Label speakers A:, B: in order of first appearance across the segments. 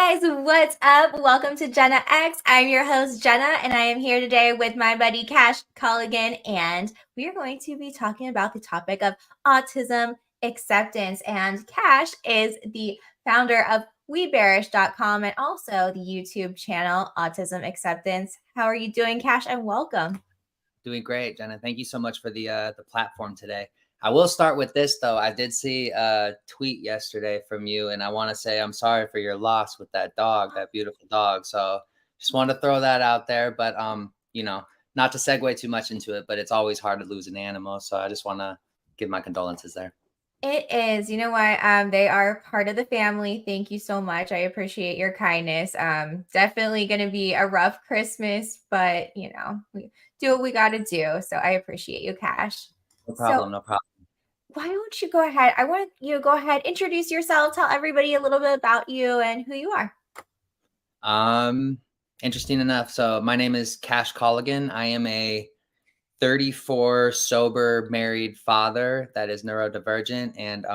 A: guys, what's up? Welcome to Jenna X. I'm your host, Jenna, and I am here today with my buddy Cash Colligan, and we are going to be talking about the topic of autism acceptance. And Cash is the founder of Bearish.com and also the YouTube channel Autism Acceptance. How are you doing, Cash? And welcome.
B: Doing great, Jenna. Thank you so much for the platform today. I will start with this though. I did see a tweet yesterday from you, and I want to say I'm sorry for your loss with that dog, that beautiful dog. So just want to throw that out there. But not to segue too much into it, but it's always hard to lose an animal. So I just want to give my condolences there.
A: It is. You know what? They are part of the family. Thank you so much. I appreciate your kindness. Definitely going to be a rough Christmas, but we do what we got to do. So I appreciate you, Cash.
B: No problem. No problem.
A: Why don't you go ahead? I want you to go ahead, introduce yourself, tell everybody a little bit about you and who you are.
B: Interesting enough. So my name is Cash Colligan. I am a 34 sober married father that is neurodivergent and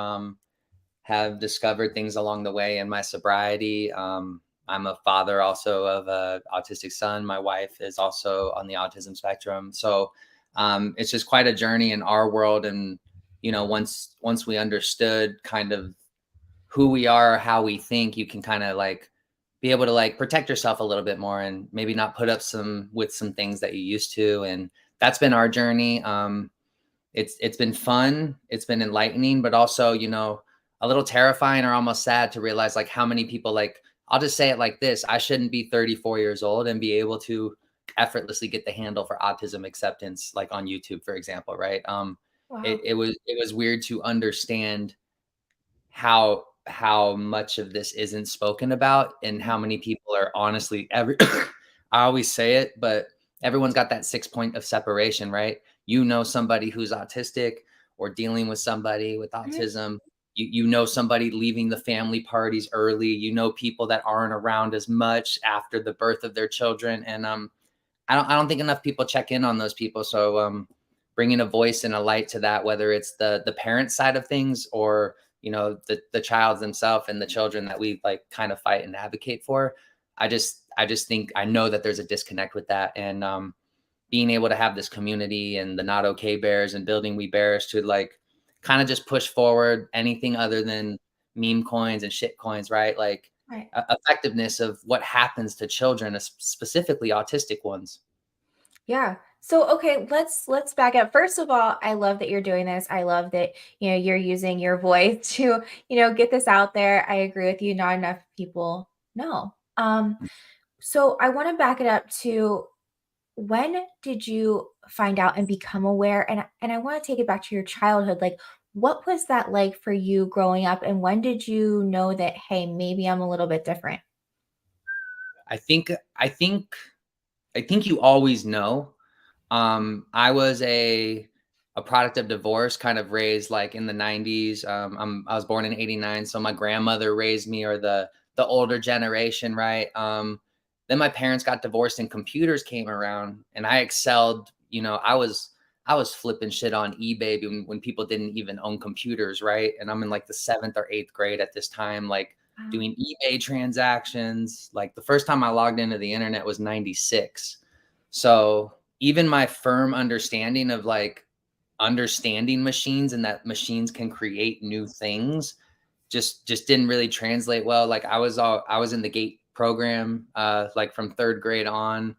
B: have discovered things along the way in my sobriety. I'm a father also of an autistic son. My wife is also on the autism spectrum. So it's just quite a journey in our world. And, once we understood kind of who we are, how we think, you can kind of be able to protect yourself a little bit more and maybe not put up with some things that you used to. And that's been our journey. It's been fun. It's been enlightening, but also, a little terrifying or almost sad to realize how many people I'll just say it like this. I shouldn't be 34 years old and be able to effortlessly get the handle for autism acceptance, like on YouTube, for example. Right.
A: Wow.
B: It was weird to understand how much of this isn't spoken about and how many people are honestly I always say it, but everyone's got that 6 point of separation, right? Somebody who's autistic or dealing with somebody with autism. Somebody leaving the family parties early, people that aren't around as much after the birth of their children. And I don't think enough people check in on those people. So bringing a voice and a light to that, whether it's the parent side of things or the child themselves and the children that we kind of fight and advocate for. I just think I know that there's a disconnect with that. And being able to have this community and the Not Okay Bears and building We Bearish to kind of just push forward anything other than meme coins and shit coins, right?
A: Right.
B: Effectiveness of what happens to children, specifically autistic ones.
A: Yeah. So, okay, let's back up. First of all, I love that you're doing this. I love that, you're using your voice to, get this out there. I agree with you. Not enough people know. So I want to back it up to, when did you find out and become aware? And I want to take it back to your childhood. What was that like for you growing up? And when did you know that, hey, maybe I'm a little bit different?
B: I think you always know. I was a product of divorce, kind of raised in the 90s. I was born in 89. So my grandmother raised me, or the older generation. Right. Then my parents got divorced and computers came around and I excelled. I was flipping shit on eBay when people didn't even own computers. Right. And I'm in the 7th or 8th grade at this time, doing eBay transactions. The first time I logged into the internet was 96. So even my firm understanding of understanding machines and that machines can create new things just didn't really translate well. I was in the GATE program, from 3rd grade on,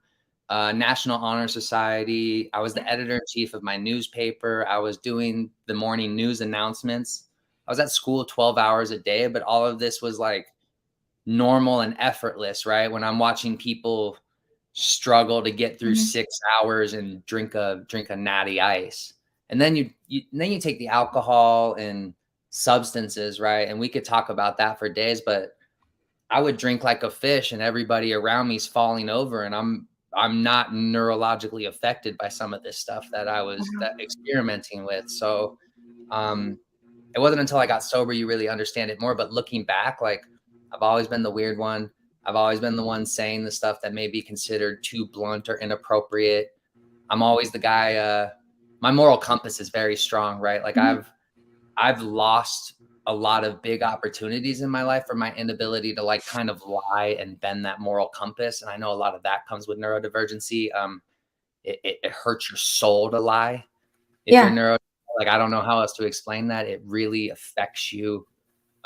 B: National Honor Society. I was the editor-in-chief of my newspaper. I was doing the morning news announcements. I was at school 12 hours a day, but all of this was normal and effortless, right? When I'm watching people struggle to get through 6 hours and drink a natty ice. And then you take the alcohol and substances, right? And we could talk about that for days, but I would drink like a fish and everybody around me is falling over, and I'm not neurologically affected by some of this stuff that I was experimenting with. So it wasn't until I got sober you really understand it more. But looking back, I've always been the weird one. I've always been the one saying the stuff that may be considered too blunt or inappropriate. I'm always the guy. My moral compass is very strong, right? I've lost a lot of big opportunities in my life for my inability to like kind of lie and bend that moral compass. And I know a lot of that comes with neurodivergency. It hurts your soul to lie if you're
A: Yeah.
B: like, I don't know how else to explain that. It really affects you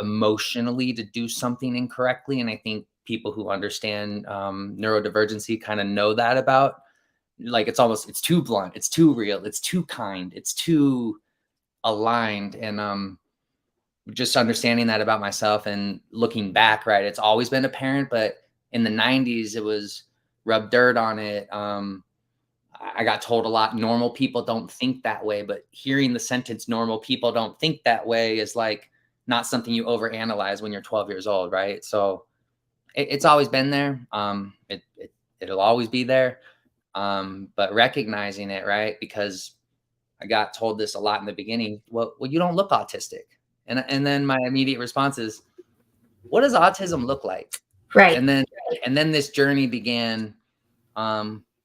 B: emotionally to do something incorrectly. And I think people who understand neurodivergency kind of know that about, like, it's too blunt, it's too real, it's too kind, it's too aligned. And just understanding that about myself and looking back, right, it's always been apparent, but in the 90s it was rubbed dirt on it. I got told a lot, normal people don't think that way, but hearing the sentence "normal people don't think that way" is like not something you overanalyze when you're 12 years old, right? So it's always been there. It'll always be there. But recognizing it, right? Because I got told this a lot in the beginning. Well, you don't look autistic, and then my immediate response is, "What does autism look like?"
A: Right.
B: And then this journey began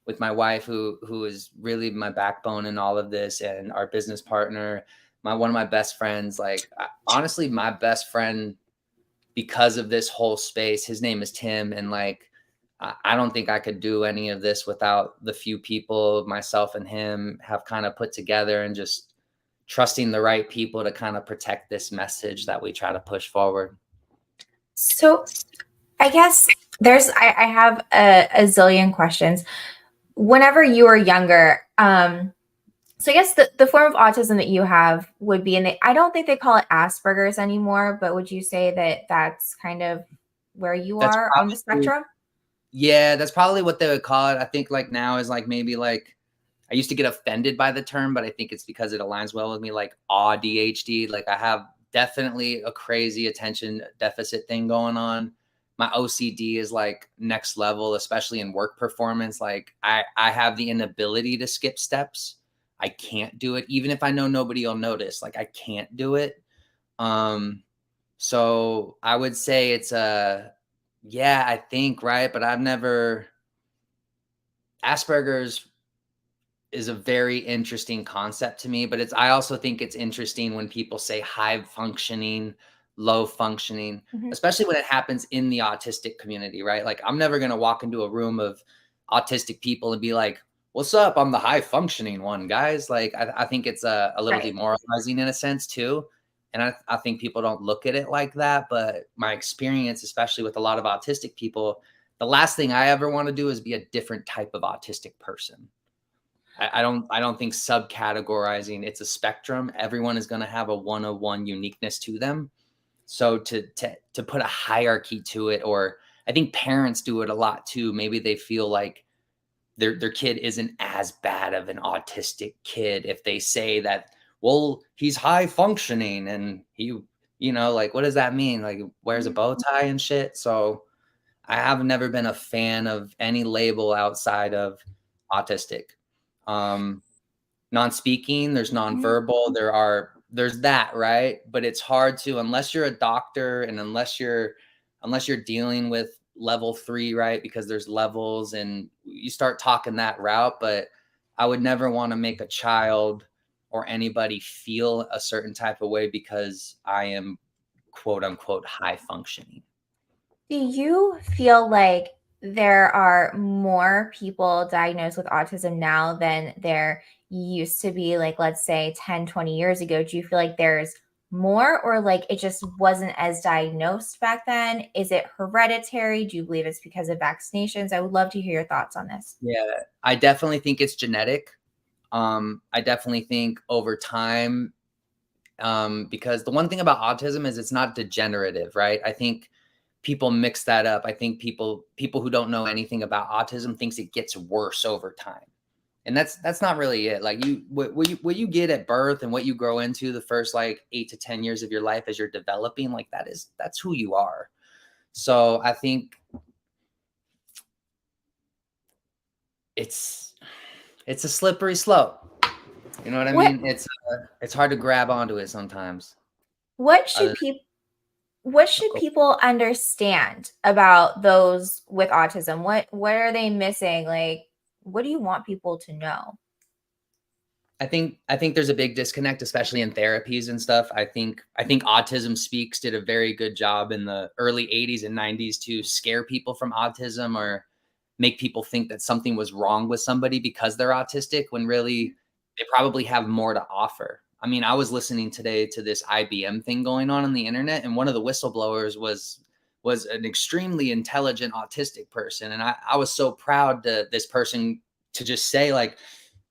B: with my wife, who is really my backbone in all of this, and our business partner, one of my best friends. Like, honestly, my best friend because of this whole space. His name is Tim, and like, I don't think I could do any of this without the few people, myself and him, have kind of put together, and just trusting the right people to kind of protect this message that we try to push forward.
A: So I guess I have a zillion questions. Whenever you were younger, so I guess the form of autism that you have would be, and I don't think they call it Asperger's anymore, but would you say that that's kind of where you
B: That's
A: are on the
B: probably,
A: spectrum?
B: yeah, that's probably what they would call it. I think like now is like maybe like I used to get offended by the term, but I think it's because it aligns well with me, like ADHD. Like I have definitely a crazy attention deficit thing going on. My OCD is like next level, especially in work performance. Like I have the inability to skip steps. I can't do it, even if I know nobody will notice. Like I can't do it. Um, so I would say it's a, yeah, I think, right. But I've never, Asperger's is a very interesting concept to me, but I also think it's interesting when people say high functioning, low functioning,
A: Mhm.
B: especially when it happens in the autistic community, right? Like I'm never going to walk into a room of autistic people and be like, "What's up? I'm the high functioning one, guys." Like I think it's a little
A: Right.
B: demoralizing in a sense too. And I think people don't look at it like that. But my experience, especially with a lot of autistic people, the last thing I ever want to do is be a different type of autistic person. I don't think subcategorizing, it's a spectrum. Everyone is going to have a one-on-one uniqueness to them. So to put a hierarchy to it, or I think parents do it a lot too. Maybe they feel like their kid isn't as bad of an autistic kid if they say that, well, he's high functioning and like, what does that mean? Like wears a
A: Mhm.
B: bow tie and shit. So I have never been a fan of any label outside of autistic. Um, Non-speaking, there's
A: Mhm.
B: nonverbal, there's that, right? But it's hard to, unless you're a doctor and unless you're dealing with level 3, right? Because there's levels and you start talking that route. But I would never want to make a child or anybody feel a certain type of way because I am quote unquote high functioning.
A: Do you feel like there are more people diagnosed with autism now than there used to be, like, let's say 10, 20 years ago? Do you feel like there's more, or like it just wasn't as diagnosed back then? Is it hereditary? Do you believe it's because of vaccinations? I would love to hear your thoughts on this.
B: Yeah, I definitely think it's genetic. I definitely think over time, because the one thing about autism is it's not degenerative, right? I think people mix that up. I think people who don't know anything about autism thinks it gets worse over time. And that's not really it. Like what you get at birth and what you grow into the first like 8 to 10 years of your life as you're developing, like that's who you are. So I think it's it's a slippery slope. You know what I
A: What
B: mean? It's hard to grab onto it sometimes.
A: what should
B: Other
A: people what
B: than,
A: should people understand about those with autism? What are they missing? Like, what do you want people to know?
B: I think there's a big disconnect, especially in therapies and stuff. I think Autism Speaks did a very good job in the early 80s and 90s to scare people from autism or make people think that something was wrong with somebody because they're autistic when really they probably have more to offer. I mean, I was listening today to this IBM thing going on the internet, and one of the whistleblowers was an extremely intelligent autistic person. And I was so proud to this person to just say, like,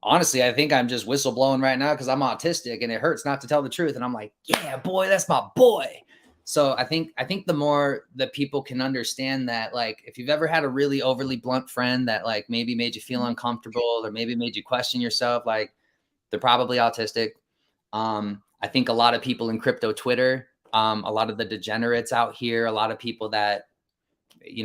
B: honestly, I think I'm just whistleblowing right now because I'm autistic and it hurts not to tell the truth. And I'm like, yeah, boy, that's my boy. So I think the more that people can understand that, like, if you've ever had a really overly blunt friend that like maybe made you feel
A: Mhm.
B: uncomfortable or maybe made you question yourself, like, they're probably autistic. I think a lot of people in crypto Twitter, a lot of the degenerates out here, a lot of people that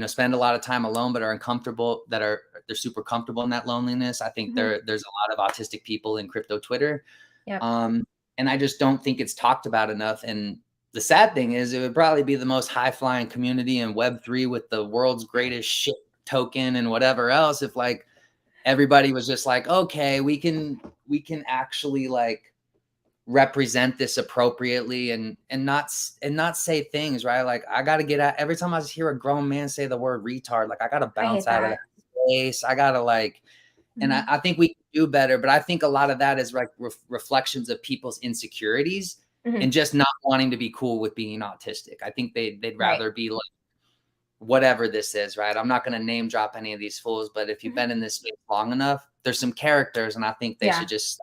B: spend a lot of time alone but are uncomfortable, they're super comfortable in that loneliness. I think
A: Mhm.
B: there's a lot of autistic people in crypto Twitter.
A: Yep.
B: um and I just don't think it's talked about enough. And the sad thing is it would probably be the most high flying community in web3 with the world's greatest shit token and whatever else if like everybody was just like, okay, we can actually like represent this appropriately and not say things, right? Like, I got to get out every time I hear a grown man say the word retard, like I got to
A: I
B: bounce
A: hate
B: out of
A: that.
B: that space. I got to like, and I,
A: Mhm.
B: I think we can do better, but I think a lot of that is like reflections of people's insecurities
A: Mhm.
B: and just not wanting to be cool with being autistic. I think they'd
A: Right.
B: rather be like whatever this is, right? I'm not going to name drop any of these fools, but if you've
A: Mhm.
B: been in this space long enough, there's some characters, and I think they should
A: Yeah.
B: just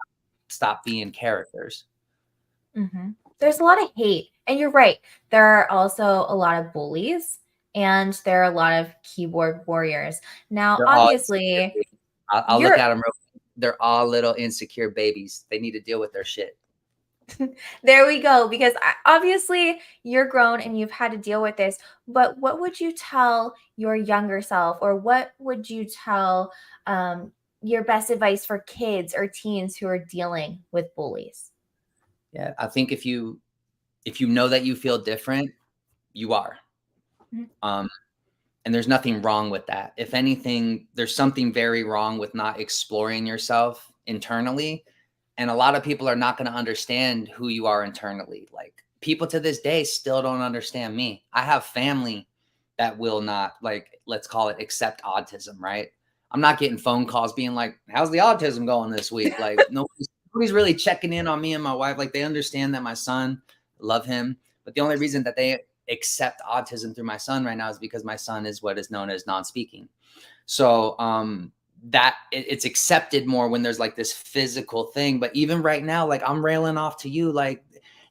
B: stop being characters.
A: Mhm. There's a lot of hate, and you're right. There are also a lot of bullies, and there are a lot of keyboard warriors. Now,
B: They're all insecure
A: obviously,
B: babies. I'll look
A: you're
B: at them real quick. They're all little insecure babies. They need to deal with their shit.
A: there we go, because obviously you're grown and you've had to deal with this. But what would you tell your younger self, or what would you tell your best advice for kids or teens who are dealing with bullies?
B: Yeah, I think if you know that you feel different, you are.
A: Mhm.
B: Um, and there's nothing wrong with that. If anything, there's something very wrong with not exploring yourself internally. And a lot of people are not going to understand who you are internally. Like, people to this day still don't understand me. I have family that will not, like, let's call it, accept autism, right? I'm not getting phone calls being like, how's the autism going this week? Like, nobody's really checking in on me and my wife. Like, they understand that my son, love him, but the only reason that they accept autism through my son right now is because my son is what is known as non-speaking. So that it's accepted more when there's like this physical thing. But even right now, like, I'm railing off to you, like,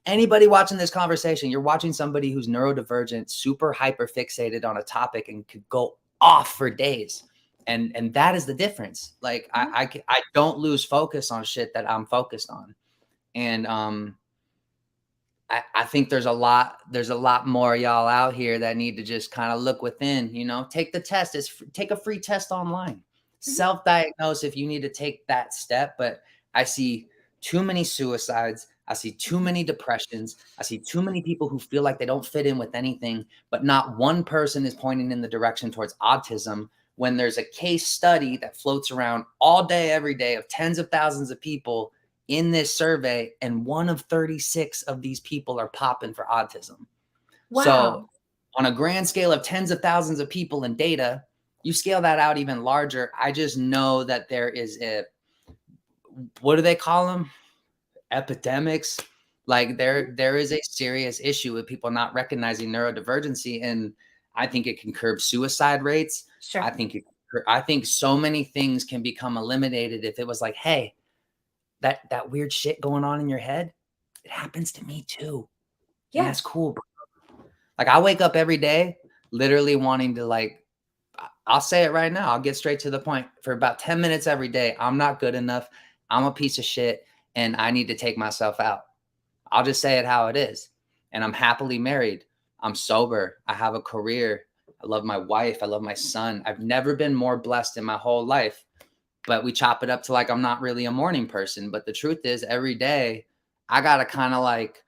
B: anybody watching this conversation, you're watching somebody who's neurodivergent, super hyper fixated on a topic and could go off for days. And that is the difference. Like,
A: Mhm.
B: I don't lose focus on shit that I'm focused on. And I think there's a lot more y'all out here that need to just kind of look within, take the test. Take a free test online.
A: Mhm.
B: Self-diagnose if you need to take that step. But I see too many suicides. I see too
A: Mhm.
B: many depressions. I see too many people who feel like they don't fit in with anything, but not one person is pointing in the direction towards autism when there's a case study that floats around all day, every day of tens of thousands of people in this survey, and one of 36 of these people are popping for autism. So,
A: Wow.
B: on a grand scale of tens of thousands of people in data, you scale that out even larger. I just know that there is what do they call them? Epidemics. Like,
A: Mhm.
B: there is a serious issue with people not recognizing neurodivergency, and I think it can curb suicide rates. I
A: Sure.
B: think it, I think so many things can become eliminated if it was like, hey, that weird shit going on in your head, it happens to me too. And
A: Yeah.
B: that's cool, bro. Like, I wake up every day literally wanting to, like, I'll say it right now. I'll get straight to the point. For about 10 minutes every day, I'm not good enough. I'm a piece of shit and I need to take myself out. I'll just say it how it is. And I'm happily married. I'm sober. I have a career. I love my wife. I love my son. I've never been more blessed in my whole life. But we chop it up to like I'm not really a morning person. But the truth is, every day I gotta kind of like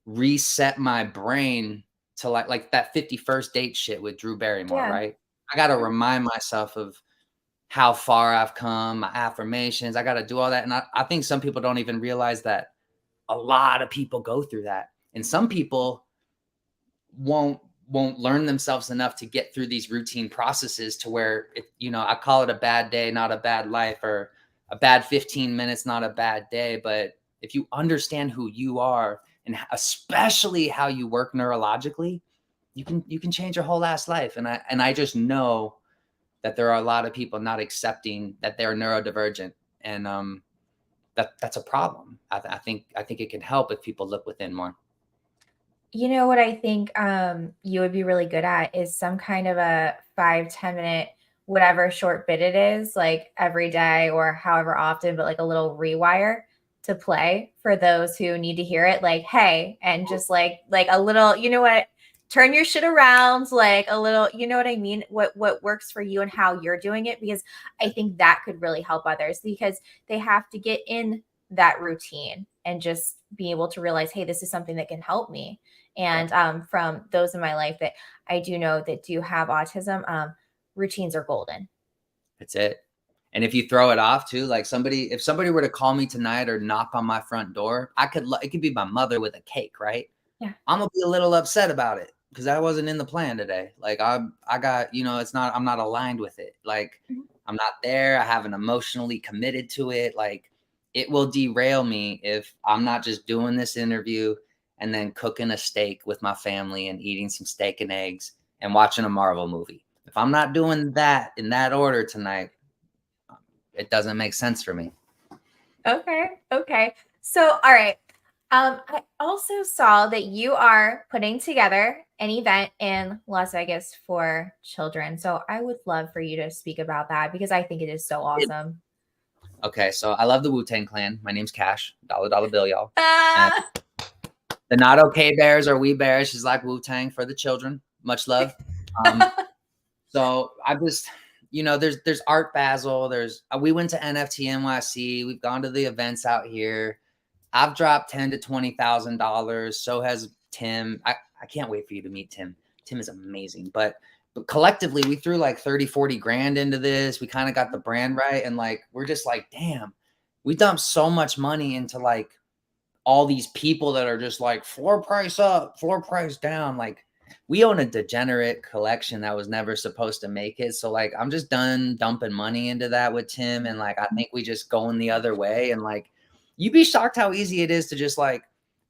B: reset my brain to like that 51st date shit with Drew Barrymore,
A: Yeah.
B: right? I gotta
A: Mhm.
B: remind myself of how far I've come, my affirmations. I got to do all that. And I think some people don't even realize that a lot of people go through that. And some people won't learn themselves enough to get through these routine processes to where I call it a bad day, not a bad life, or a bad 15 minutes, not a bad day. But if you understand who you are and especially how you work neurologically, you can change your whole ass life. And I just know that there are a lot of people not accepting that they're neurodivergent, and that's a problem. I think it can help if people look within more.
A: You know what I think you would be really good at is some kind of a 5-10 minute, whatever short bit it is, like every day or however often, but like a little rewire to play for those who need to hear it. Like, hey, and just like a little, you know what? Turn your shit around, like a little, you know what I mean? What works for you and how you're doing it, because I think that could really help others because they have to get in that routine and just be able to realize, hey, this is something that can help me. And
B: Yep,
A: from those in my life that I do know that do have autism, routines are golden.
B: that's it. And if you throw it off too, like if somebody were to call me tonight or knock on my front door, it could be my mother with a cake, right?
A: Yeah.
B: I'm gonna be a little upset about it because I wasn't in the plan today. Like I got, it's not, I'm not aligned with it. Like
A: Mhm.
B: I'm not there. I haven't emotionally committed to it. Like it will derail me if I'm not just doing this interview and then cooking a steak with my family and eating some steak and eggs and watching a Marvel movie. If I'm not doing that in that order tonight, it doesn't make sense for me.
A: Okay. Okay. So, all right. I also saw that you are putting together an event in Las Vegas for children. So I would love for you to speak about that because I think it is so awesome.
B: Okay, so I love the Wu-Tang Clan. My name's Cash, dollar dollar bill, y'all. And
A: Ah!
B: the not okay bears or we bearish is like Wu-Tang for the children. Much love. Um, so I just, there's Art Basel. We went to NFT NYC. We've gone to the events out here. I've dropped $10,000 to $20,000. So has Tim. I can't wait for you to meet Tim. Tim is amazing. But collectively, we threw like 30, 40 grand into this. We kind of got the brand right. And like, we're just like, damn, we dumped so much money into like all these people that are just like floor price up, floor price down. Like we own a degenerate collection that was never supposed to make it. So like I'm just done dumping money into that with Tim. And like I think we just going the other way. And like you'd be shocked how easy it is to just like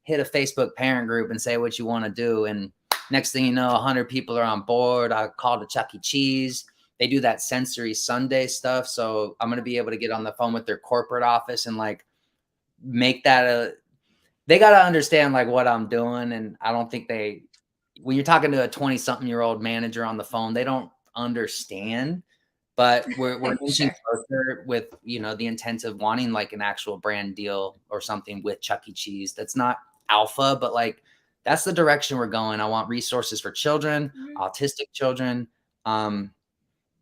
B: hit a Facebook parent group and say what you want to do. And next thing you know, 100 people are on board. I called a Chuck E. Cheese. They do that sensory Sunday stuff. So I'm gonna be able to get on the phone with their corporate office and like make that a they got to understand like what I'm doing. And I don't think when you're talking to a 20 something year old manager on the phone, they don't understand, but we're inching
A: Sure.
B: closer with, the intent of wanting like an actual brand deal or something with Chuck E. Cheese. That's not alpha, but like, that's the direction we're going. I want resources for children,
A: Mhm.
B: autistic children. Um,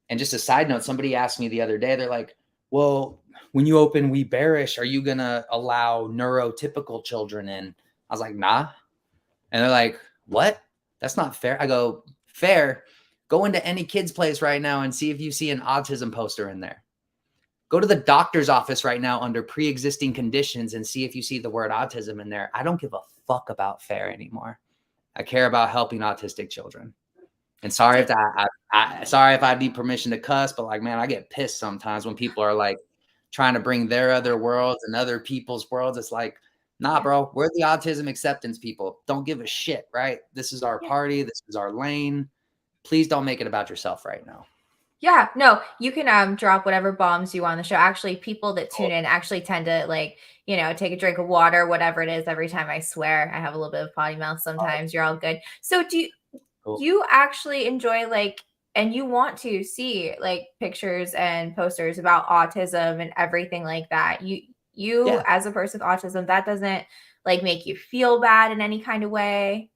B: and just a side note, somebody asked me the other day, they're like, well, when you open We Bearish, are you going to allow neurotypical children in? I was like, nah. And they're like, what? That's not fair. I go, fair. Go into any kid's place right now and see if you see an autism poster in there. Go to the doctor's office right now under pre-existing conditions and see if you see the word autism in there. I don't give a fuck about fair anymore. I care about helping autistic children. And sorry if sorry if I need permission to cuss, but like, man, I get pissed sometimes when people are like trying to bring their other worlds and other people's worlds. It's like, nah,
A: Yeah.
B: bro, we're the autism acceptance people. Don't give a shit, right? This is our
A: Yeah.
B: party. This is our lane. Please don't make it about yourself right now.
A: Yeah, no, you can drop whatever bombs you want on the show. Actually, people that tune in actually tend to like, take a drink of water, whatever it is, every time I swear. I have a little bit of potty mouth sometimes. You're all good. So do
B: Cool.
A: you actually enjoy like and you want to see like pictures and posters about autism and everything like that. You
B: Yeah.
A: as a person with autism, that doesn't like make you feel bad in any kind of way.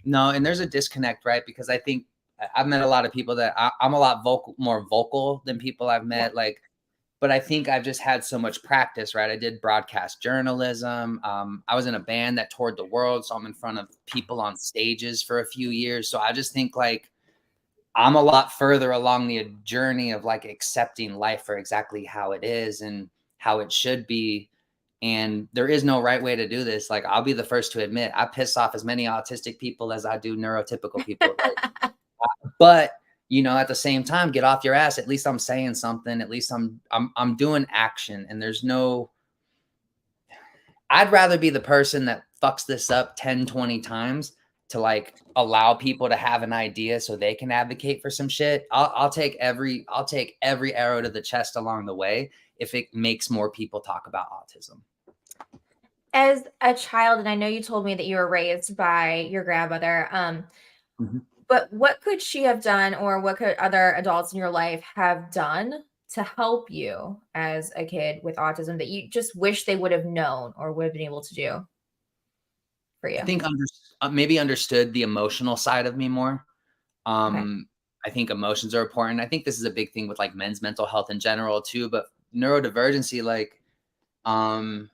B: No, and there's a disconnect, right? Because I think I've met a lot of people that I'm a lot more vocal than people I've
A: Yeah.
B: met. Like, but I think I've just had so much practice, right? I did broadcast journalism. I was in a band that toured the world, so I'm in front of people on stages for a few years. So I just think like I'm a lot further along the journey of like accepting life for exactly how it is and how it should be. And there is no right way to do this. Like, I'll be the first to admit, I piss off as many autistic people as I do neurotypical people. Like, but you know, at the same time, get off your ass. At least I'm saying something. At least I'm doing action. And there's no, I'd rather be the person that fucks this up 10, 20 times to like allow people to have an idea so they can advocate for some shit. I'll take every arrow to the chest along the way if it makes more people talk about autism.
A: As a child, and I know you told me that you were raised by your grandmother,
B: Mhm.
A: but what could she have done, or what could other adults in your life have done to help you as a kid with autism that you just wish they would have known or would have been able to do for
B: I
A: you?
B: think maybe understood the emotional side of me more.
A: Okay.
B: Um, I think emotions are important. I think this is a big thing with like men's mental health in general too, but neurodivergency, like, um,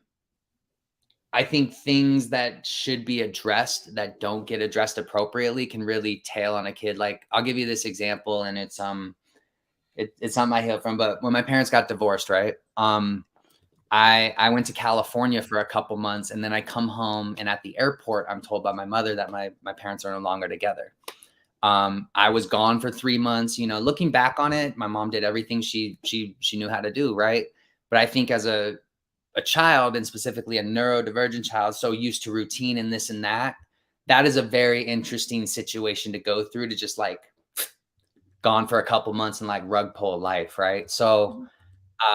B: I think things that should be addressed that don't get addressed appropriately can really tail on a kid. Like, I'll give you this example, and it's not my hill from, but when my parents got divorced, right? I went to California for a couple months, and then I come home, and at the airport, I'm told by my mother that my parents are no longer together. I was gone for 3 months. You know, looking back on it, my mom did everything she knew how to do, right? But I think as a child, and specifically a neurodivergent child, so used to routine and this and that, that is a very interesting situation to go through, to just like gone for a couple months and like rug pull life, right? So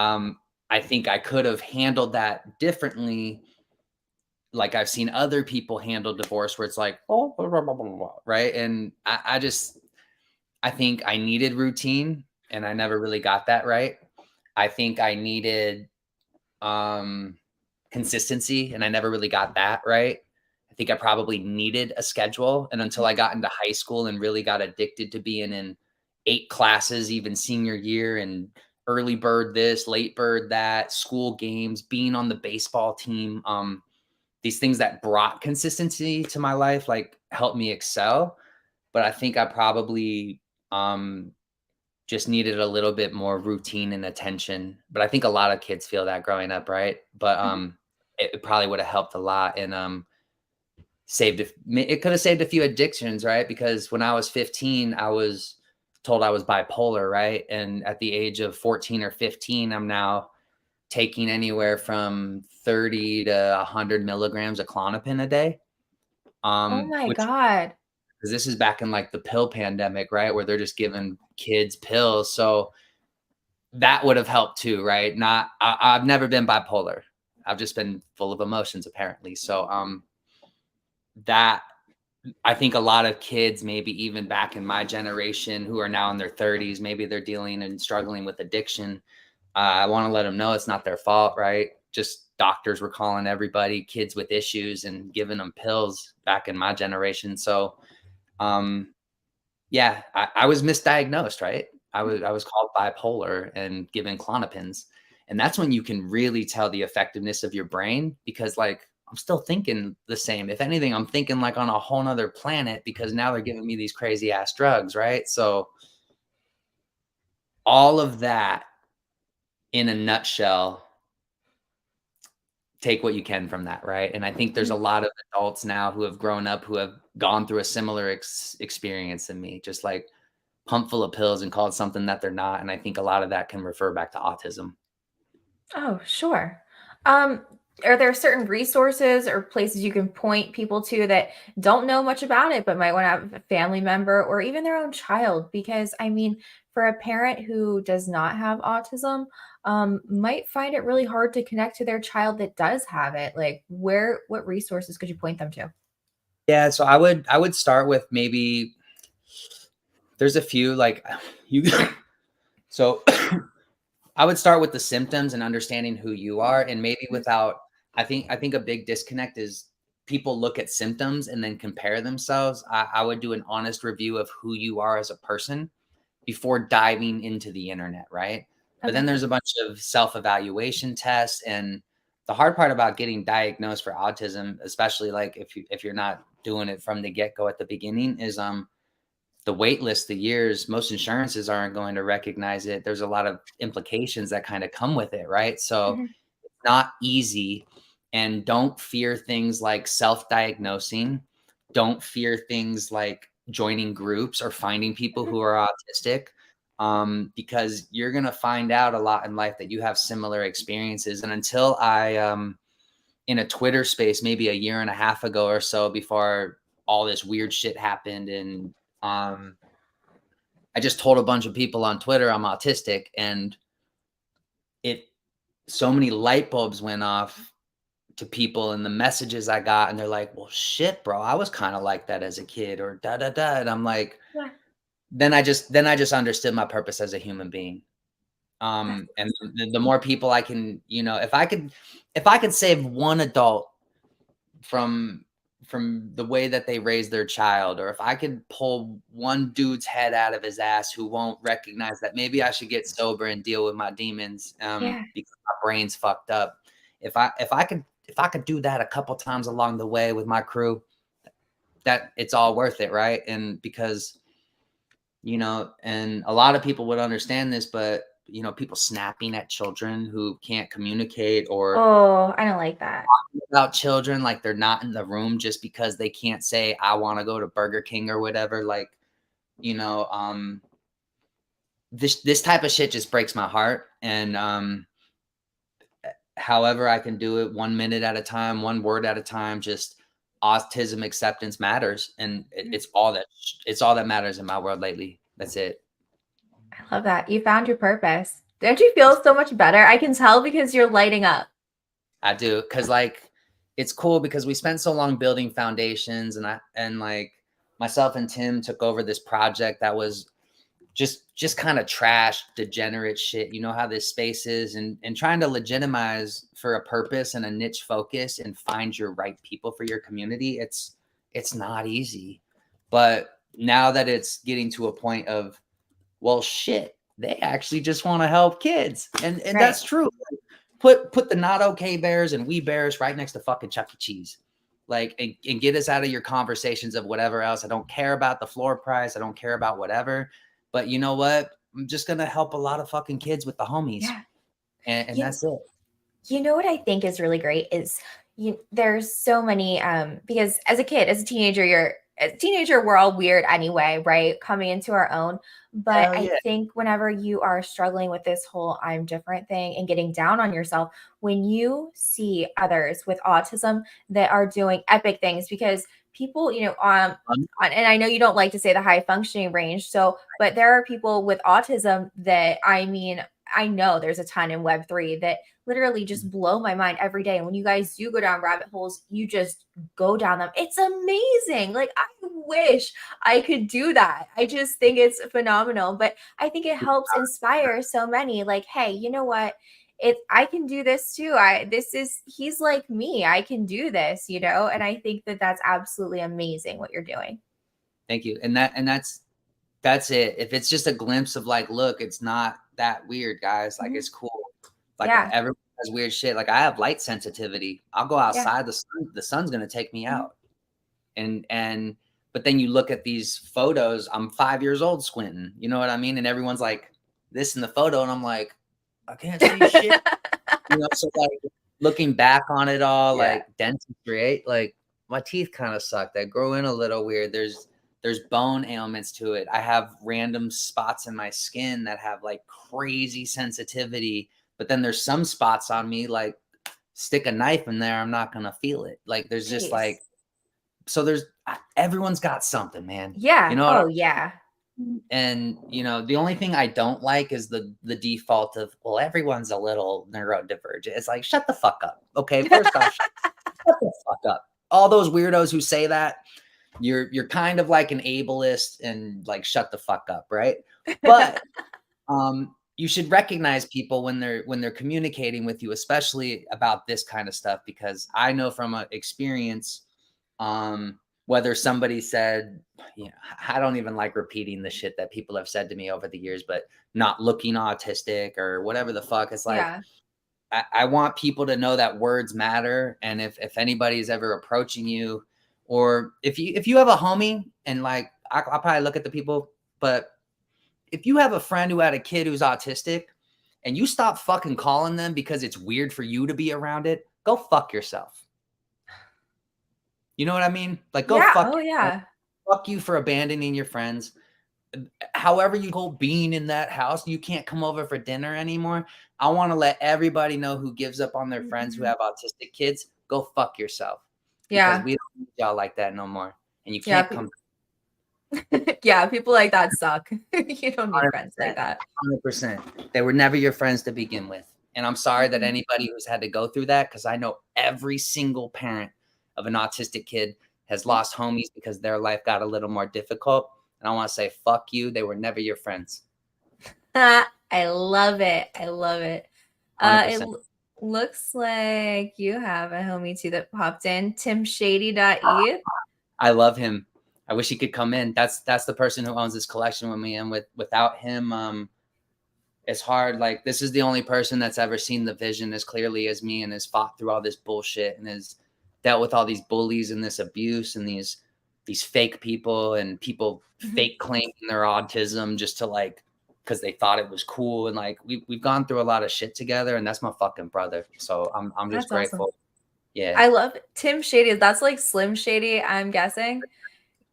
A: Mhm.
B: um, I think I could have handled that differently. Like, I've seen other people handle divorce where it's like, oh, blah, blah, blah, blah, blah, right? And I think I needed routine, and I never really got that right. I think I needed um consistency, and I never really got that right. I think I probably needed a schedule, and until I got into high school and really got addicted to being in 8 classes, even senior year, and early bird this, late bird that, school games, being on the baseball team, these things that brought consistency to my life, like, helped me excel. But I think I probably, um, just needed a little bit more routine and attention. But I think a lot of kids feel that growing up, right? But
A: Mhm.
B: it probably would have helped a lot, and it could have saved a few addictions, right? Because when I was 15, I was told I was bipolar, right? And at the age of 14 or 15, I'm now taking anywhere from 30 to 100 milligrams of Clonopin a day.
A: Oh my
B: Which,
A: God.
B: because this is back in like the pill pandemic, right? Where they're just giving kids pills. So that would have helped too, right? I've never been bipolar. I've just been full of emotions apparently. So that I think a lot of kids, maybe even back in my generation who are now in their 30s, maybe they're dealing and struggling with addiction. I want to let them know it's not their fault, right? Just doctors were calling everybody kids with issues and giving them pills back in my generation. So um yeah, I was misdiagnosed, right?
A: Mhm.
B: I was called bipolar and given Clonopins, and that's when you can really tell the effectiveness of your brain, because, like, I'm still thinking the same. If anything, I'm thinking, like, on a whole 'nother planet, because now they're giving me these crazy ass drugs, right? So, all of that in a nutshell, take what you can from that, right? And I think there's a
A: Mhm.
B: lot of adults now who have grown up, who have gone through a similar experience than me, just, like, pumped full of pills and called something that they're not, and I think a lot of that can refer back to autism.
A: Oh, sure. Um, are there certain resources or places you can point people to that don't know much about it, but might want to have a family member or even their own child? Because I mean, for a parent who does not have autism, might find it really hard to connect to their child that does have it. Like, what resources could you point them to?
B: Yeah, so I would start with, maybe there's a few, like, you so I would start with the symptoms and understanding who you are, and maybe
A: Mhm.
B: without, I think a big disconnect is people look at symptoms and then compare themselves. I would do an honest review of who you are as a person before diving into the internet, right? But then
A: Okay.
B: there's a bunch of self-evaluation tests, and the hard part about getting diagnosed for autism, especially like if you're not doing it from the get-go at the beginning, is the wait list, the years, most insurances aren't going to recognize it. There's a lot of implications that kind of come with it, right? So
A: Mhm.
B: it's not easy. And don't fear things like self-diagnosing. Don't fear things like joining groups or finding people
A: Mhm.
B: who are autistic, because you're going to find out a lot in life that you have similar experiences. And until in a Twitter space, maybe a year and a half ago or so, before all this weird shit happened, and um, I just told a bunch of people on Twitter I'm autistic, and it so many light bulbs went off to people and the messages I got, and they're like, "Well, shit, bro, I was kind of like that as a kid," or da da da. And I'm like,
A: Yeah,
B: then I just understood my purpose as a human being.
A: that's
B: And
A: awesome.
B: the more people I can, if I could save one adult from the way that they raise their child, or if I could pull one dude's head out of his ass who won't recognize that maybe I should get sober and deal with my demons,
A: Yeah,
B: because my brain's fucked up. If I could do that a couple times along the way with my crew, that it's all worth it, right? And because and a lot of people would understand this, but people snapping at children who can't communicate, or
A: oh, I don't like that.
B: about children like they're not in the room just because they can't say I want to go to Burger King or whatever. Like, you know, this type of shit just breaks my heart. And however I can do it, 1 minute at a time, one word at a time, just autism acceptance matters, and
A: Mhm.
B: it's all that matters in my world lately. That's it.
A: I love that. You found your purpose. Don't you feel so much better? I can tell because you're lighting up.
B: I do, because like it's cool because we spent so long building foundations, and like myself and Tim took over this project that was just kind of trash, degenerate shit. You know how this space is, and trying to legitimize for a purpose and a niche focus and find your right people for your community. It's not easy. But now that it's getting to a point of, well, shit, they actually just want to help kids. And
A: Right.
B: that's true. Put the not okay bears and we bears right next to fucking Chuck E. Cheese. Like, and get us out of your conversations of whatever else. I don't care about the floor price. I don't care about whatever. But you know what? I'm just gonna help a lot of fucking kids with the homies.
A: Yeah.
B: And
A: You,
B: that's it.
A: you know what I think is really great is there's so many because as a kid, as a teenager, we're all weird anyway, right? Coming into our own. But
B: Hell
A: I
B: yeah.
A: think whenever you are struggling with this whole I'm different thing and getting down on yourself, when you see others with autism that are doing epic things, because people, and I know you don't like to say the high functioning range. So, but there are people with autism that I know there's a ton in Web3 that literally just blow my mind every day. And when you guys do go down rabbit holes, you just go down them. It's amazing. Like, I wish I could do that. I just think it's phenomenal. But I think it helps inspire so many. Like, hey, you know what? I can do this too. He's like me. I can do this, and I think that that's absolutely amazing what you're doing.
B: Thank you. And that's it. If it's just a glimpse of like, look, it's not that weird, guys. Like,
A: Mhm.
B: it's cool. Like,
A: Yeah.
B: everyone has weird shit. Like, I have light sensitivity. I'll go
A: Yeah.
B: outside, the sun's gonna take me
A: Mhm.
B: out. And but then you look at these photos, I'm 5 years old squinting, you know what I mean? And everyone's like this in the photo, and I'm like, I can't see shit. So like looking back on it all,
A: Yeah.
B: like dentistry, right? Like my teeth kind of suck. They grow in a little weird. There's bone ailments to it. I have random spots in my skin that have like crazy sensitivity, but then there's some spots on me, like stick a knife in there, I'm not gonna feel it. Like there's just
A: Jeez.
B: like, so there's everyone's got something, man. You
A: Yeah.
B: know what
A: Oh, yeah.
B: And the only thing I don't like is the default of, well, everyone's a little neurodivergent. It's like, shut the fuck up. Okay, first off, shut the fuck up. All those weirdos who say that, you're kind of like an ableist, and like, shut the fuck up, right? But you should recognize people when they're communicating with you, especially about this kind of stuff, because I know from experience, whether somebody said, I don't even like repeating the shit that people have said to me over the years, but not looking autistic or whatever the fuck. It's like,
A: Yeah.
B: I want people to know that words matter. And if anybody's ever approaching you, or if you have a homie and like, I'll probably look at the people, but if you have a friend who had a kid who's autistic and you stop fucking calling them because it's weird for you to be around it, go fuck yourself. You know what I mean? Like, go
A: Yeah.
B: fuck
A: Oh,
B: yourself.
A: yeah.
B: Fuck you for abandoning your friends. However you go being in that house, you can't come over for dinner anymore. I want to let everybody know who gives up on their friends who
A: Mhm.
B: have autistic kids, go fuck yourself, because
A: Yeah.
B: we don't need y'all like that no more. And you
A: Yeah.
B: can't come.
A: Yeah. People like that suck. You don't need friends like
B: 100%.
A: that.
B: 100%. They were never your friends to begin with. And I'm sorry that
A: Mhm.
B: anybody who's had to go through that, because I know every single parent of an autistic kid has lost homies because their life got a little more difficult. And I want to say, fuck you. They were never your friends.
A: I love it. I love it. It
B: 100%.
A: looks like you have a homie too that popped in. Tim Shady.eth.
B: I love him. I wish he could come in. That's the person who owns this collection with me. And without him, it's hard. Like, this is the only person that's ever seen the vision as clearly as me and has fought through all this bullshit and has dealt with all these bullies and this abuse and these fake people and people
A: Mhm.
B: fake claiming their autism just to, like, because they thought it was cool. And like, we've gone through a lot of shit together, and that's my fucking brother. So I'm just
A: That's awesome.
B: grateful. Yeah.
A: I love Tim Shady. That's like Slim Shady, I'm guessing.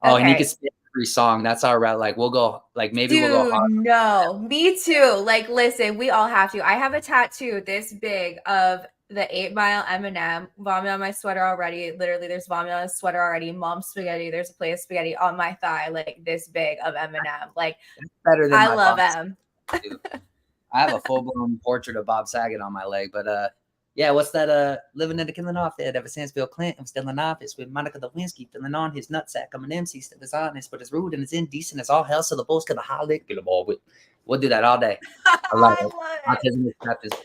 B: Oh, and he could
A: Okay.
B: spit every song. That's our route. Like, we'll go, like, maybe we'll go
A: Dude,
B: hard.
A: no. Me too. Like, listen, we all have to. I have a tattoo this big of the 8 Mile Eminem. Vomit on my sweater already. Literally, there's vomit on his sweater already. Mom's spaghetti. There's a plate of spaghetti on my thigh, like this big of Eminem. Like,
B: That's better than
A: I
B: my
A: love
B: Bob
A: him.
B: Saget. I have a full blown portrait of Bob Saget on my leg, but yeah, what's that? Living in the killing off there ever since Bill Clinton was still in office with Monica Lewinsky filling on his nutsack. I'm an MC, still is honest, but it's rude and it's indecent. It's all hell, so the bulls could holic. Get them all with. We'll do that all day. I love
A: I
B: it.
A: love it.
B: Autism Acceptance.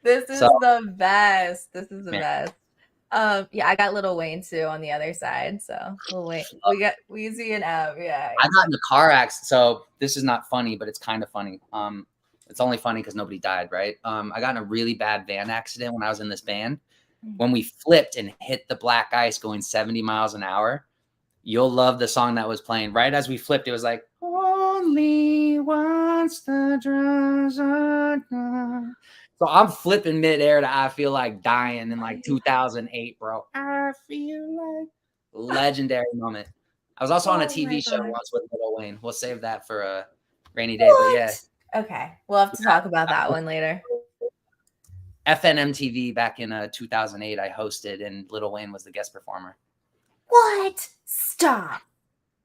A: This
B: So,
A: is the best. This is the
B: man,
A: best. Yeah, I got Little Wayne too on the other side. So Lil Wayne, we got Weezy and Ev. Yeah,
B: I got in a car accident. So this is not funny, but it's kind of funny. It's only funny because nobody died, right? I got in a really bad van accident when I was in this band. When we flipped and hit the black ice going 70 miles an hour, you'll love the song that was playing. Right as we flipped, it was like, only once the drums are gone. So I'm flipping midair to I Feel Like Dying in like 2008, bro. I feel like legendary moment. I was also on a
A: Oh my
B: TV show
A: God.
B: once with Lil Wayne. We'll save that for a rainy day, but yeah.
A: What? Okay, we'll have to talk about that one later.
B: FNMTV back in 2008, I hosted, and Lil Wayne was the guest performer.
A: What? Stop.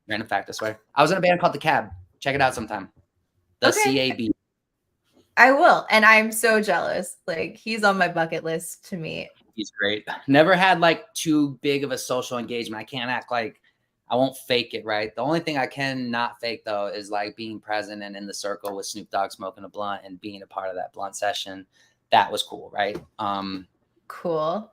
B: Random fact, I swear. I was in a band called The Cab. Check it out sometime. The
A: Okay,
B: CAB.
A: I will. And I'm so jealous. Like, he's on my bucket list to meet.
B: He's great. Never had like too big of a social engagement. I can't act like I won't fake it, right? The only thing I can not fake though is like being present and in the circle with Snoop Dogg smoking a blunt and being a part of that blunt session. That was cool, right?
A: Cool.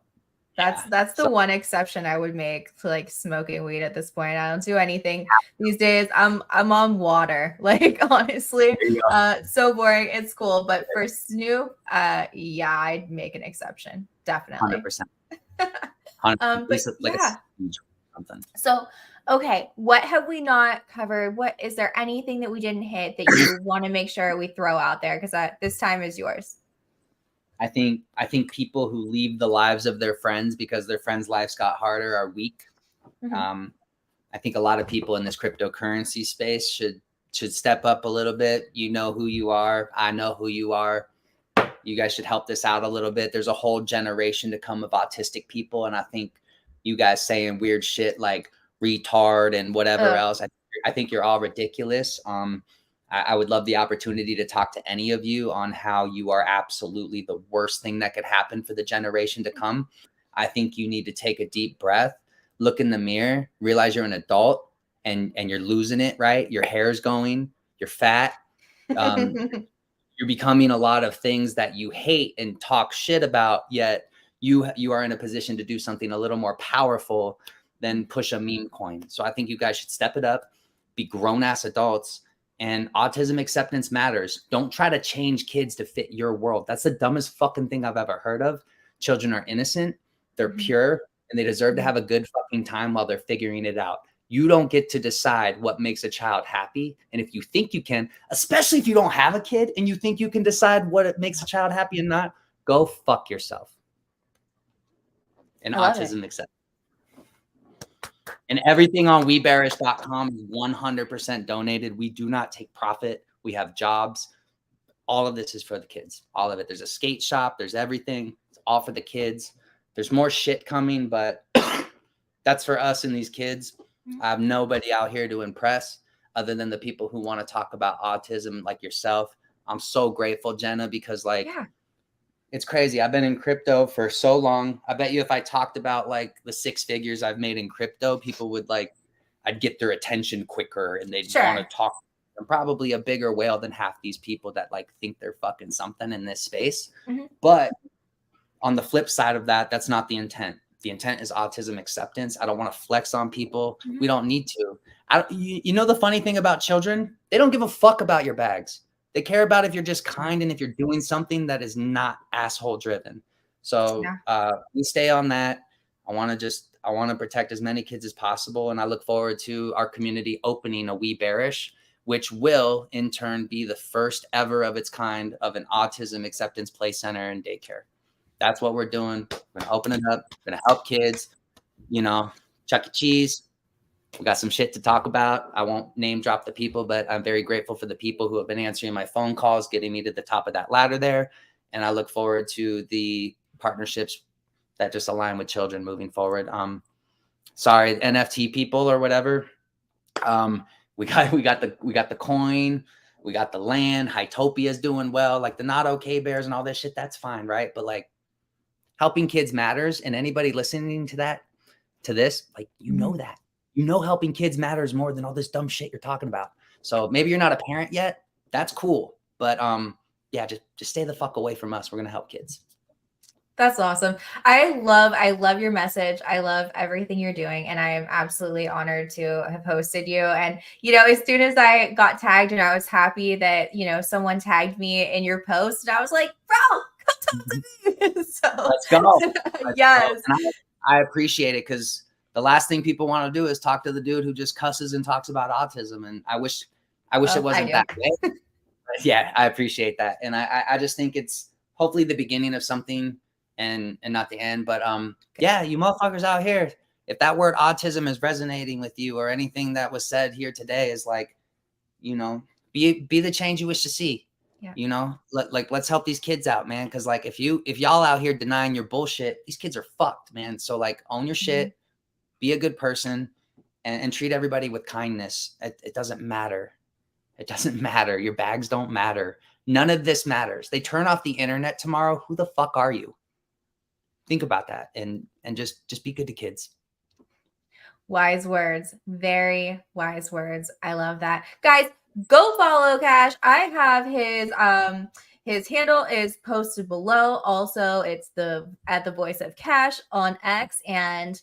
B: Yeah.
A: That's the
B: So
A: one exception I would make to like smoking weed at this point. I don't do anything these days. I'm on water. Like, honestly,
B: there you go.
A: so boring. It's cool, but for Snoop, yeah, I'd make an exception. Definitely.
B: 100%. 100%. At
A: But
B: least like a
A: yeah.
B: something.
A: So, okay, what have we not covered? What is there anything that we didn't hit that you want to make sure we throw out there? Because this time is yours.
B: I think people who leave the lives of their friends because their friends' lives got harder are weak.
A: Mhm.
B: I think a lot of people in this cryptocurrency space should step up a little bit. You know who you are. I know who you are. You guys should help this out a little bit. There's a whole generation to come of autistic people, and I think you guys saying weird shit like retard and whatever
A: Ugh.
B: else, I think you're all ridiculous. I would love the opportunity to talk to any of you on how you are absolutely the worst thing that could happen for the generation to come. I think you need to take a deep breath, look in the mirror, realize you're an adult and you're losing it, right? Your hair's going, you're fat. Um, you're becoming a lot of things that you hate and talk shit about, yet you are in a position to do something a little more powerful than push a meme coin. So I think you guys should step it up, be grown ass adults, and autism acceptance matters. Don't try to change kids to fit your world. That's the dumbest fucking thing I've ever heard of. Children are innocent, they're
A: Mhm.
B: pure, and they deserve to
A: Mhm.
B: have a good fucking time while they're figuring it out. You don't get to decide what makes a child happy. And if you think you can, especially if you don't have a kid and you think you can decide what it makes a child happy and not, go fuck yourself. And
A: I love it.
B: Autism Acceptance. And everything on webearish.com is 100% donated. We do not take profit. We have jobs. All of this is for the kids. All of it. There's a skate shop. There's everything. It's all for the kids. There's more shit coming, but that's for us and these kids. I have nobody out here to impress other than the people who want to talk about autism like yourself. I'm so grateful, Jenna, because like, it's crazy. I've been in crypto for so long. I bet you if I talked about like the 6 figures I've made in crypto, people would like, I'd get their attention quicker and they'd want to talk. I'm probably a bigger whale than half these people that like think they're fucking something in this space. But on the flip side of that, that's not the intent. The intent is autism acceptance. I don't want to flex on people. We don't need to. You know, the funny thing about children, they don't give a fuck about your bags. They care about if you're just kind and if you're doing something that is not asshole driven. So we stay on that. I want to protect as many kids as possible. And I look forward to our community opening a We Bearish, which will in turn be the first ever of its kind of an autism acceptance play center and daycare. That's what we're doing. We're going to open it up. We're going to help kids, you know, Chuck E. Cheese. We got some shit to talk about. I won't name drop the people, but I'm very grateful for the people who have been answering my phone calls, getting me to the top of that ladder there. And I look forward to the partnerships that just align with children moving forward. Sorry, NFT people or whatever. We got the coin, we got the land. Hytopia's doing well. Like the not okay bears and all this shit, that's fine, right? But like helping kids matters, and anybody listening to this, like you know that. You know helping kids matters more than all this dumb shit you're talking about. So maybe you're not a parent yet. That's cool. But yeah, just stay the fuck away from us. We're gonna help kids.
A: That's awesome. I love your message. I love everything you're doing. And I am absolutely honored to have hosted you. And, you know, as soon as I got tagged and I was happy that, you know, someone tagged me in your post, and I was like, bro, come talk to me. So
B: let's go.
A: Yes.
B: And I appreciate it because the last thing people want to do is talk to the dude who just cusses and talks about autism. And I wish it wasn't that way. But yeah, I appreciate that. And I just think it's hopefully the beginning of something and not the end. But yeah, you motherfuckers out here, if that word autism is resonating with you or anything that was said here today is like, you know, be the change you wish to see. You know, let's help these kids out, man. Cause like if y'all out here denying your bullshit, these kids are fucked, man. So like own your shit, be a good person, and treat everybody with kindness. It doesn't matter. It doesn't matter. Your bags don't matter. None of this matters. They turn off the internet tomorrow. Who the fuck are you? Think about that and just be good to kids.
A: Wise words. Very wise words. I love that. Guys, go follow Cash. I have his handle is posted below. Also, it's at the Voice of Cash on X, and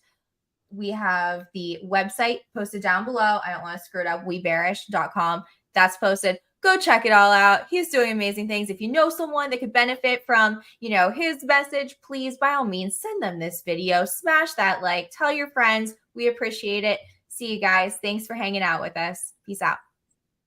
A: we have the website posted down below. I don't want to screw it up. webearish.com. That's posted. Go check it all out. He's doing amazing things. If you know someone that could benefit from, you know, his message, please, by all means, send them this video. Smash that like. Tell your friends. We appreciate it. See you guys. Thanks for hanging out with us. Peace out.